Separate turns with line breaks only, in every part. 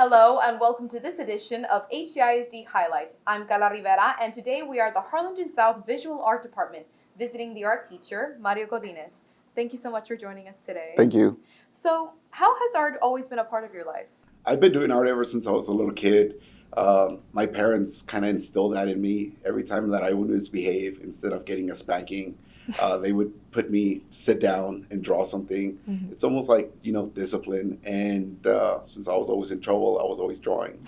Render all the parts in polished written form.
Hello and welcome to this edition of HCISD Highlight. I'm Karla Rivera and today we are at the Harlingen South Visual Art Department visiting the art teacher, Mario Godinez. Thank you so much for joining us today.
Thank you.
So, how has art always been a part of your life?
I've been doing art ever since I was a little kid. My parents kind of instilled that in me. Every time that I would misbehave, instead of getting a spanking, they would put me sit down and draw something. Mm-hmm. It's almost like, discipline. And since I was always in trouble, I was always drawing.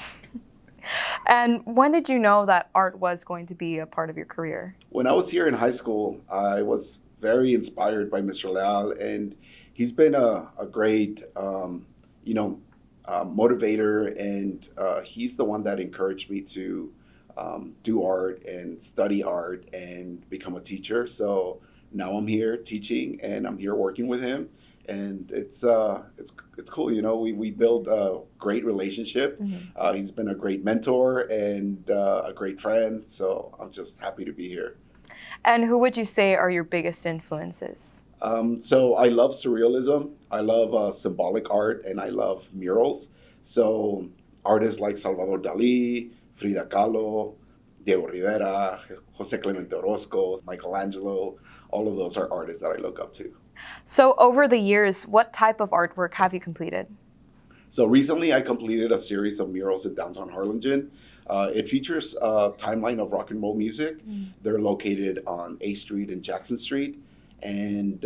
And when did you know that art was going to be a part of your career?
When I was here in high school, I was very inspired by Mr. Leal, and he's been a great, motivator, and he's the one that encouraged me to do art and study art and become a teacher. So now I'm here teaching, and I'm here working with him, and it's cool. We build a great relationship. Mm-hmm. He's been a great mentor and a great friend. So I'm just happy to be here.
And who would you say are your biggest influences?
So I love surrealism. I love symbolic art, and I love murals. So artists like Salvador Dali, Frida Kahlo, Diego Rivera, Jose Clemente Orozco, Michelangelo, all of those are artists that I look up to.
So over the years, what type of artwork have you completed?
So recently I completed a series of murals in downtown Harlingen. It features a timeline of rock and roll music. They're located on A Street and Jackson Street, and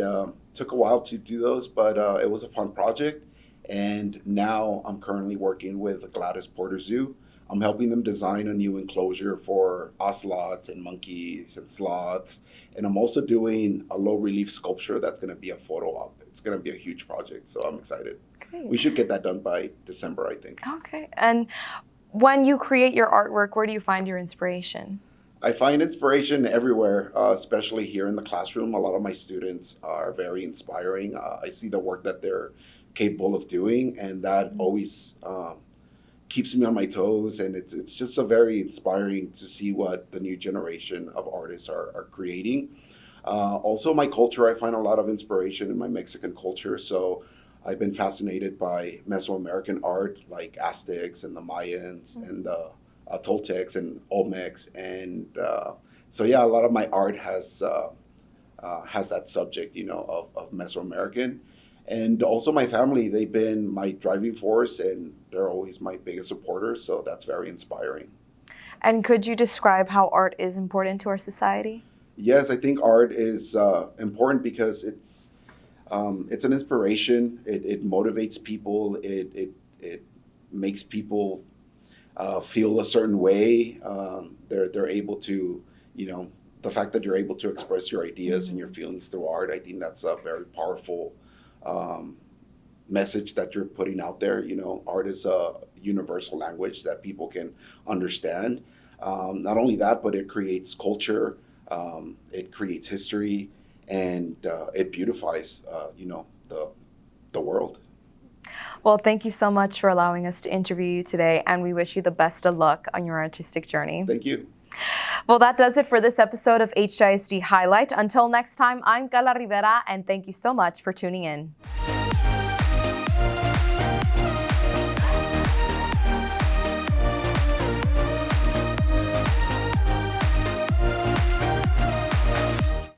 took a while to do those, but it was a fun project. And now I'm currently working with Gladys Porter Zoo. I'm helping them design a new enclosure for ocelots and monkeys and sloths. And I'm also doing a low relief sculpture that's going to be a photo op. It's going to be a huge project, so I'm excited. Great. We should get that done by December, I think.
Okay. And when you create your artwork, where do you find your inspiration?
I find inspiration everywhere, especially here in the classroom. A lot of my students are very inspiring. I see the work that they're capable of doing, and that always keeps me on my toes. And it's just a very inspiring to see what the new generation of artists are creating. Also, my culture, I find a lot of inspiration in my Mexican culture. So I've been fascinated by Mesoamerican art, like Aztecs and the Mayans and the Toltecs and Olmecs, and so a lot of my art has that subject, of Mesoamerican, and also my family. They've been my driving force, and they're always my biggest supporters. So that's very inspiring.
And could you describe how art is important to our society?
Yes, I think art is important because it's an inspiration. It motivates people. It makes people feel a certain way. They're able to, the fact that you're able to express your ideas and your feelings through art, I think that's a very powerful message that you're putting out there. Art is a universal language that people can understand. Not only that, but it creates culture, it creates history, and it beautifies, the world.
Well, thank you so much for allowing us to interview you today, and we wish you the best of luck on your artistic journey.
Thank you.
Well, that does it for this episode of HCISD Highlight. Until next time, I'm Karla Rivera, and thank you so much for tuning in.